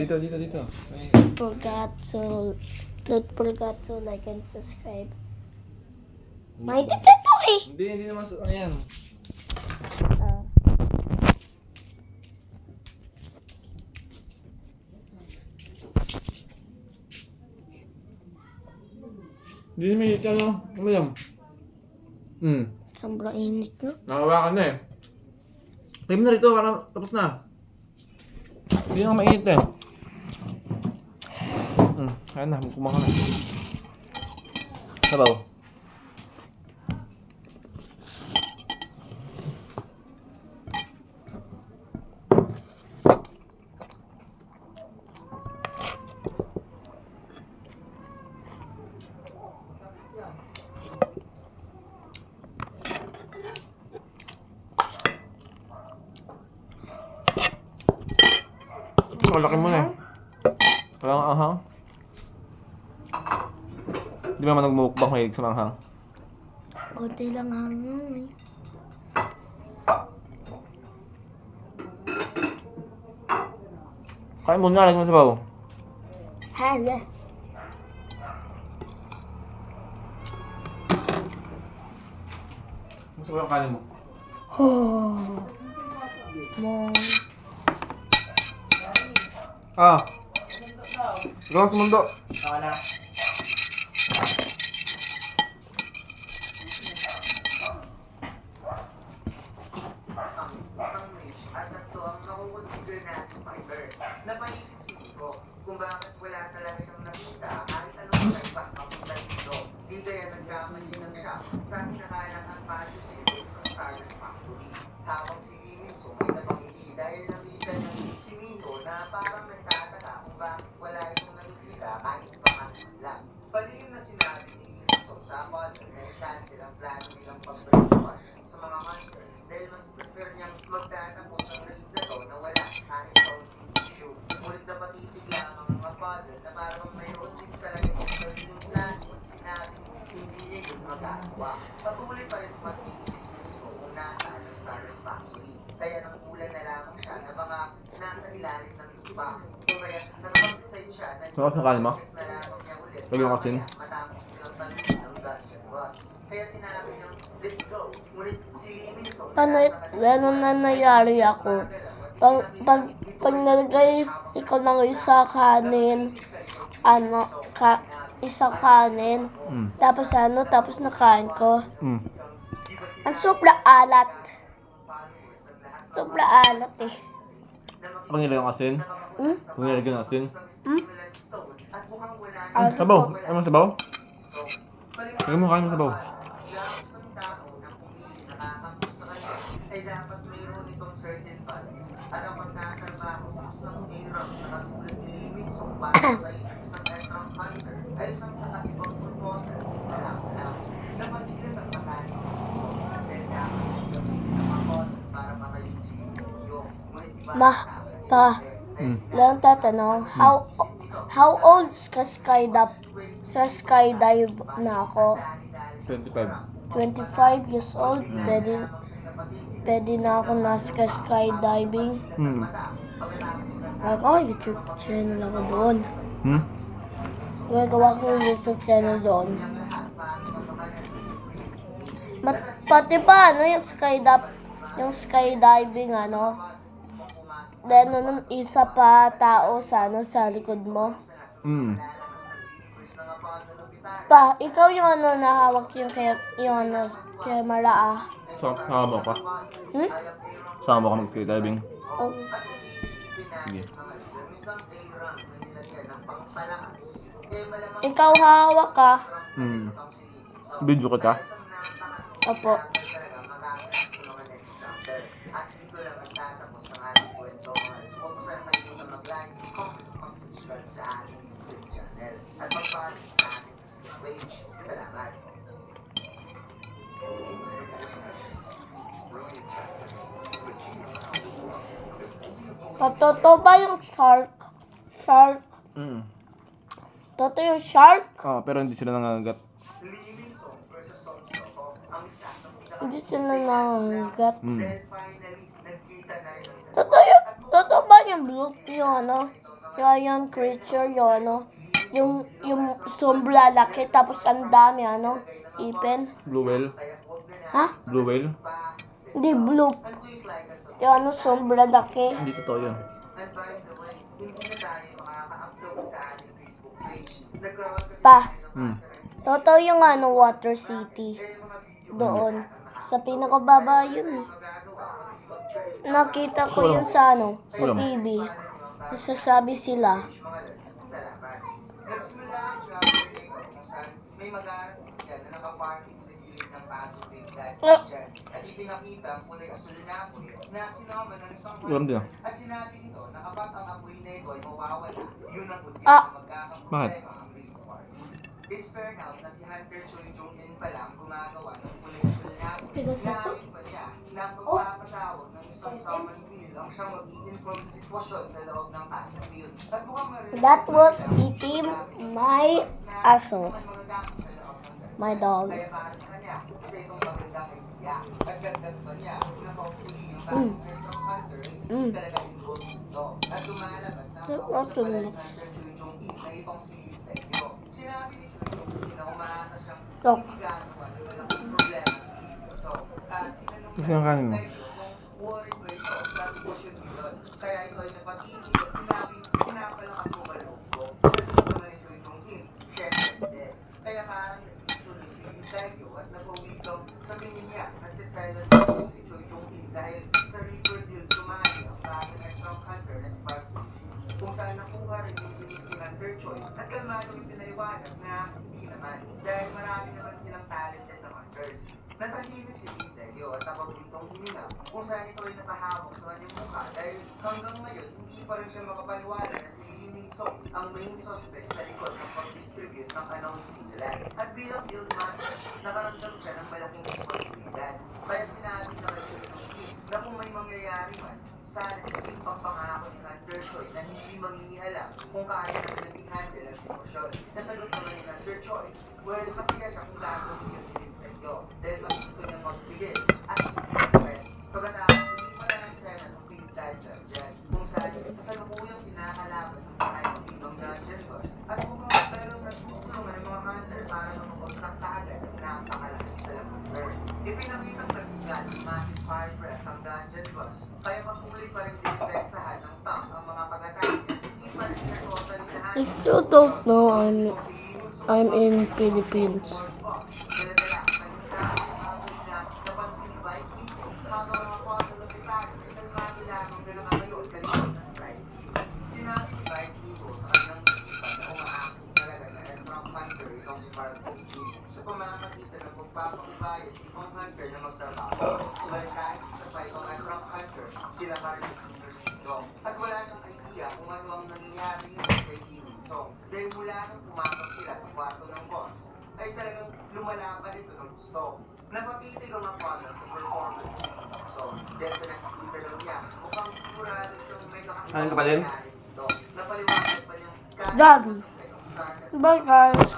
Dito. Don't forget to like and subscribe. May tip ito eh. Hindi naman ano yan. Ah. Hindi naman hit ano. Ano yan? Sobrang init no? Nakawakan na eh. Time na rito, parang tapos na. Hindi na mainit eh. Ayan na, kumaka na. Sabaw. Malaki mo na eh. Walang ahang. Di ba man nagmumukbang mahilig sa manghang? Konti lang hanggang eh. Kain muna, lagyan mo sa bawo. Hala. Gusto ko yung kanin mo. Oh. Mom. Ikaw sa mundo. Isang niche at ito ang nakukonsider natin fiber. Napaisip si Nico kung bakit wala talaga siyang nakita kahit anong iba ang punta dito. Di kaya nagkamali lang siya sa kinakalang ang pati sa Stardust Factory. Habang si Liminso ay napangiti dahil nakita niya si Nico na parang nagtataka kung bakit wala itong nakikita kahit pamasin lang. Palihim na sinabi ni Liminso sa puzzle na i-cancel ang plano nilang pag-brainwash sa mga hunter dahil mas prefer niyang magtatapos ang raid na to na wala kahit kaunting issue. Ngunit napatitig lamang ang mga puzzle na parang mayroon din talaga yung sariling plano at sinabi hindi niya yun magagawa. Patuloy pa rin sa mag-iisip si Nico kung nasaan ang Stardust Factory. Kaya nangkulan na lamang siya na baka nasa ilalim ng lupa. Kaya nakapag-decide siya na Sarap na kanin mo? check na lamang niya ulit Lagyan mo kasi. matapos nilang tanongin ng dungeon boss. Kaya sinabi niya, let's go. Ngunit si Liminso Gano'n na nangyari ako. Pag nalagay ikaw ng isa kanin, isa kanin, tapos nakain ko. Ang sobra alat. Sobra alat eh. Pag nilagyan ng asin? Pag nilagyan ng asin? Alat Sabaw! po. Ay mo sabaw? Lagyan mo kain mo sabaw. isang tao na pumili nakakapos sa kanya ay dapat mayroon itong certain value. At ang pagtatrabaho sa isang hirang na katulad ni Liminso para kay isang extra hunter ay isang kakaibang proposal sa kailangan na magilit ang makanin ng puso dahil dapat gamitin ang mga puzzle para makalit si Liminyo. Ngunit iba Lang tatanong, how old ka sa skydive na ako? 25. 25 years old, pwede na ako nasa skydiving. Ako, YouTube channel ako doon. Gagawa ko yung YouTube channel doon. Pati ba, yung skydiving, then, isa pa tao sa likod mo. Ikaw yung nahawak yung camera Sama mo ka? Sama mo ka mag-skydiving? Oh. Sige. Ikaw hawak ka. Video ka ka? Opo. At dito lang magtatapos ang ating kwento. So, kung saan kayo mag-like, comment, mag-subscribe sa ating YouTube channel. At mag-follow sa ating Facebook page. Salamat. Totoo ba yung shark? Totoo yung shark? Pero hindi sila nangangagat. Liminso versus Sonsyoko ang isa sa Hindi sila nangangagat. dahil finally nagkita na rin ang Totoo ba yung blue? Yung giant creature, yung ano, yung sombra laki, tapos ang dami, ano, ipin. Blue whale. Ha? Blue whale. Hindi, blue. Yung ano, sombra laki. Hindi totoo yun. And by the way, hindi na tayo makaka-upload sa ating Facebook page. Nagkaroon kasi Pa. tayo ng Hmm. Totoo yung ano, Water City. Doon. Sa pinakababa yun. Nakita ko yun sa ano, sa TV. Sasabi sila. Nagsimula ang travel day kung saan may mag-aaral dyan na nakaparking sa gilid ng pathway dahil dyan. At ipinakita ang kulay asul na apoy na sinama ng isang Ulam din ah. at sinabi nito na kapag ang apoy na ito ay mawawala, yun ang budya Ah. na magkakaproblema Bakit? ang rainforest. It's fair now na si Hunter Choi Jong-in pa lang gumagawa ng kulay asul na apoy. Naamin pa niya na pagpapatawag ng isang summon wheel ang siyang mag-i-inform sa sitwasyon sa loob ng battlefield. At mukhang marinig That was eating my aso. My dog. kaya para sa kanya, isa itong magandang idea. At dagdag pa niya na hopefully yung bagong Ezra Hunter ay hindi talaga involved dito. At lumalabas na ang kausap pala ni Hunter Choi Jong-in na itong si Lee Tae-gyo. Sinabi ni Choi Jong-in na umaasa siyang hindi gaano malaking problema sa dito. So, tinanong Gusto yung kanin mo? kung worried ba ito sa sitwasyon nilon. Kaya ito ay napatigil at sinabi, pinapalakas mo ba loob ko? Kasunod naman ni Choi Jong-in, syempre hindi. Kaya parang nagtuloy si Lee Tae-gyo at napawitong sa tingin niya nagsiselos na si Choi Jong-in dahil sa Riverdale sumali ang bagong Ezra Hunter na si Park Bo-gum kung saan nakuha rin yung bilis ni Hunter Choi at kalmadong ipinaliwanag na hindi naman dahil marami naman silang talented na hunters. Natahimik si Lee Tae-gyo at napagulitong hininga kung saan ito ay napahawak sa kanyang mukha dahil hanggang ngayon hindi pa rin siya makapaniwala na si Lee Min-sung ang main suspect sa likod ng pag-distribute ng announced nila. At bilang field master, nakaramdam siya ng malaking responsibilidad. Kaya sinabi na kay Choi Jong-in na kung may mangyayari man, sana naging pangpangako ni Hunter Choi na hindi manghihialam kung kaya na nag-handle ang sitwasyon. Nasagot naman ni Hunter Choi, well, masaya siya kung gagawin yun ni Lee Tae-gyo dahil mas gusto niyang magbigay at hindi. Pagkatapos, hindi pa lang ang sena sa field diver dyan kung saan kasalukuyang kinakalaban ng sakay ng ibang dungeon boss at mukhang magkaroon na tutulungan ng mga hunter para lumabagsak kaagad ang napakalaking salamander. Ipinakitang nagbigat ng massive fire breath ang dungeon boss kaya patuloy pa rin dinipensahan ng tank ang mga pag-atake at hindi pa rin niya totally lahat. I still don't know I'm in Philippines. Sinabi ni Viking Eagle sa kanyang isipan na umaakit talaga na Ezra Hunter itong si Park Bo-gum sa pamamagitan ng pagpapakubaya sa ibang hunter na magtrabaho. Subalit kahit isa pa itong Ezra Hunter, sila pa rin si Dong. At wala siyang idea kung ano ang nangyayari nito kay Kim Il-sung. Dahil mula nang pumasok sila sa kwarto ng boss, ay talagang lumalaban ito ng gusto. Napatitig ang apollo sa performance ni Kim Il-sung. Dahil sa nakikita daw niya, mukhang sigurado siyang may Ano ka pa din? Napaliwanag pa niyang Dad. Bye guys.